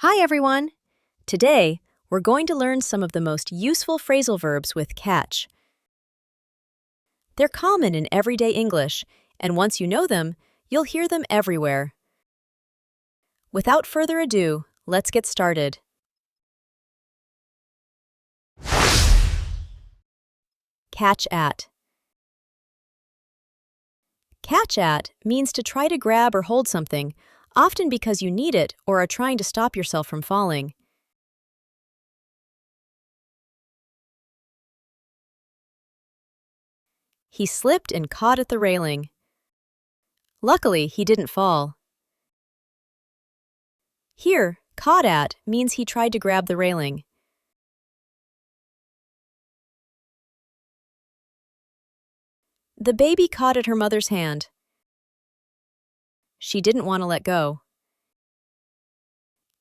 Hi, everyone! Today, we're going to learn some of the most useful phrasal verbs with catch. They're common in everyday English, and once you know them, you'll hear them everywhere. Without further ado, let's get started. Catch at. Catch at means to try to grab or hold something, often because you need it or are trying to stop yourself from falling. He slipped and caught at the railing. Luckily, he didn't fall. Here, caught at means he tried to grab the railing. The baby caught at her mother's hand. She didn't want to let go.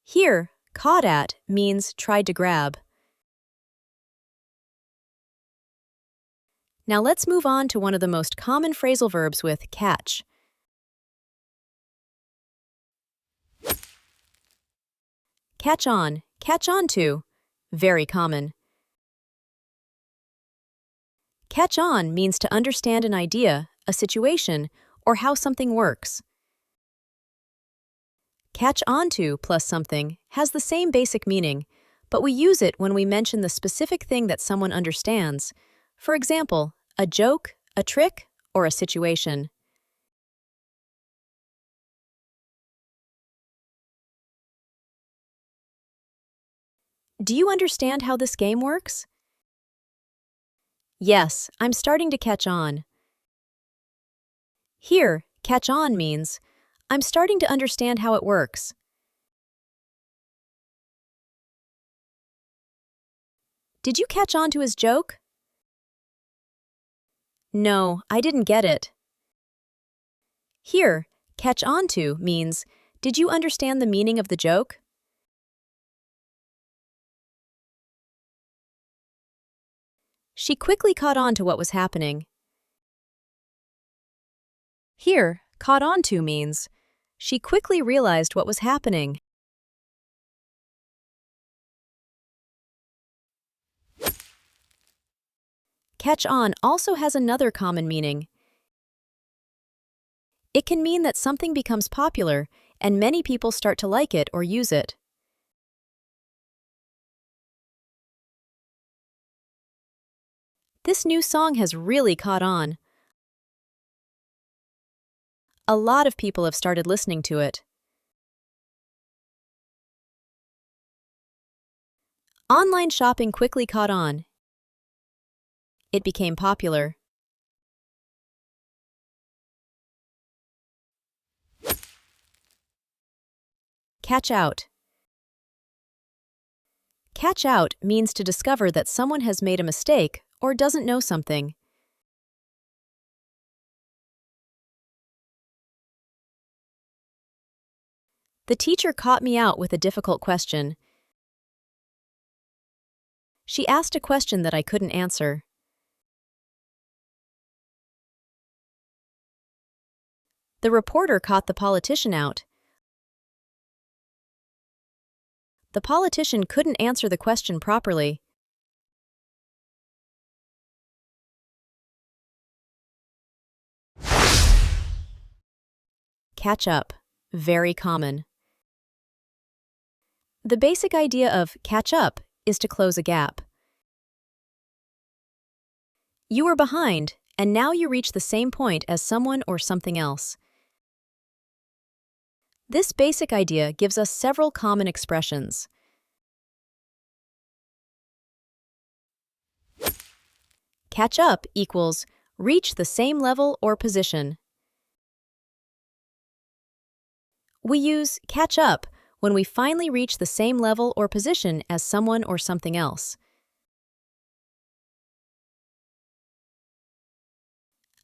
Here, caught at means tried to grab. Now let's move on to one of the most common phrasal verbs with catch. Catch on to. Very common. Catch on means to understand an idea, a situation, or how something works. Catch on to plus something has the same basic meaning, but we use it when we mention the specific thing that someone understands. For example, a joke, a trick, or a situation. Do you understand how this game works? Yes, I'm starting to catch on. Here, catch on means, I'm starting to understand how it works. Did you catch on to his joke? No, I didn't get it. Here, catch on to means, did you understand the meaning of the joke? She quickly caught on to what was happening. Here, caught on to means, she quickly realized what was happening. Catch on also has another common meaning. It can mean that something becomes popular and many people start to like it or use it. This new song has really caught on. A lot of people have started listening to it. Online shopping quickly caught on. It became popular. Catch out. Catch out means to discover that someone has made a mistake or doesn't know something. The teacher caught me out with a difficult question. She asked a question that I couldn't answer. The reporter caught the politician out. The politician couldn't answer the question properly. Catch up. Very common. The basic idea of catch up is to close a gap. You were behind, and now you reach the same point as someone or something else. This basic idea gives us several common expressions. Catch up equals reach the same level or position. We use catch up when we finally reach the same level or position as someone or something else.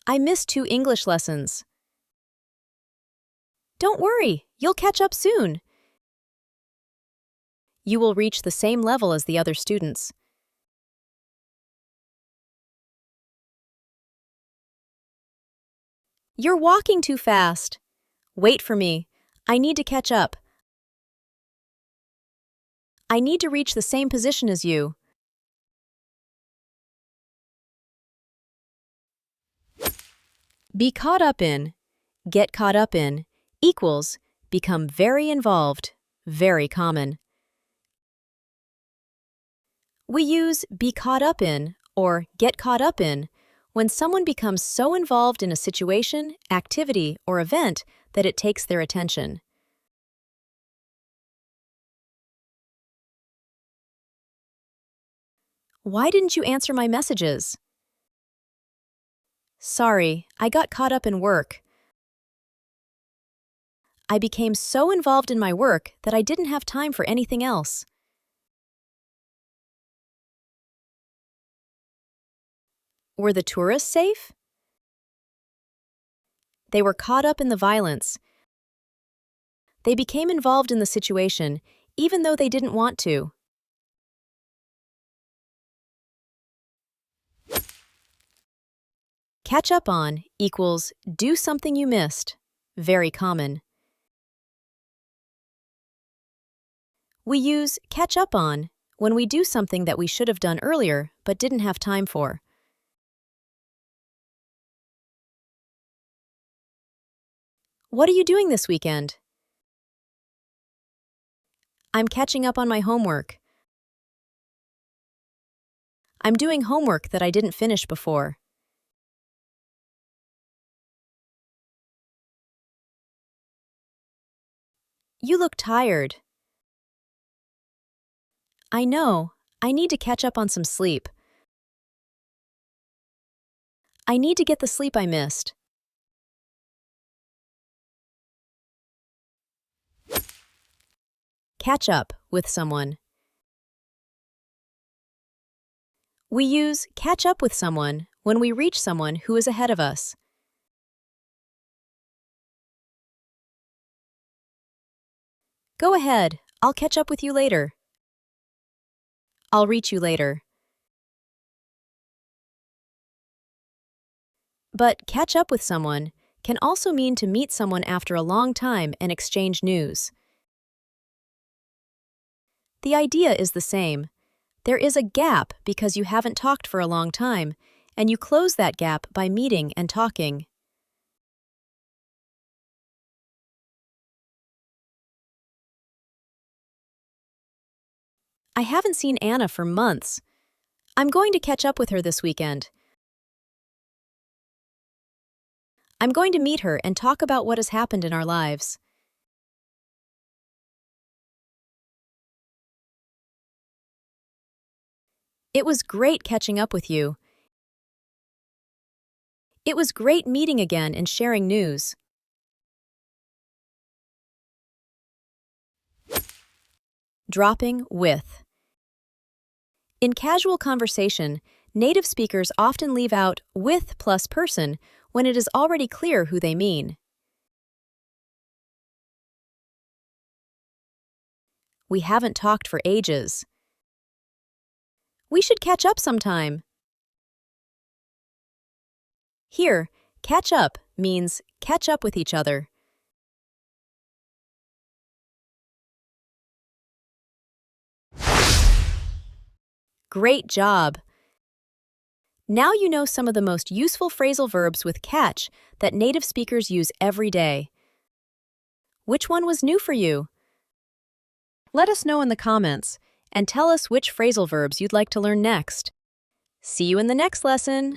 I missed 2 English lessons. Don't worry, you'll catch up soon. You will reach the same level as the other students. You're walking too fast. Wait for me. I need to catch up. I need to reach the same position as you. Be caught up in, get caught up in, equals become very involved, very common. We use be caught up in or get caught up in when someone becomes so involved in a situation, activity, or event that it takes their attention. Why didn't you answer my messages? Sorry, I got caught up in work. I became so involved in my work that I didn't have time for anything else. Were the tourists safe? They were caught up in the violence. They became involved in the situation, even though they didn't want to. Catch up on equals do something you missed. Very common. We use catch up on when we do something that we should have done earlier but didn't have time for. What are you doing this weekend? I'm catching up on my homework. I'm doing homework that I didn't finish before. You look tired. I know. I need to catch up on some sleep. I need to get the sleep I missed. Catch up with someone. We use catch up with someone when we reach someone who is ahead of us. Go ahead, I'll catch up with you later. I'll reach you later. But catch up with someone can also mean to meet someone after a long time and exchange news. The idea is the same. There is a gap because you haven't talked for a long time, and you close that gap by meeting and talking. I haven't seen Anna for months. I'm going to catch up with her this weekend. I'm going to meet her and talk about what has happened in our lives. It was great catching up with you. It was great meeting again and sharing news. Dropping with. In casual conversation, native speakers often leave out with plus person when it is already clear who they mean. We haven't talked for ages. We should catch up sometime. Here, catch up means catch up with each other. Great job! Now you know some of the most useful phrasal verbs with catch that native speakers use every day. Which one was new for you? Let us know in the comments and tell us which phrasal verbs you'd like to learn next. See you in the next lesson!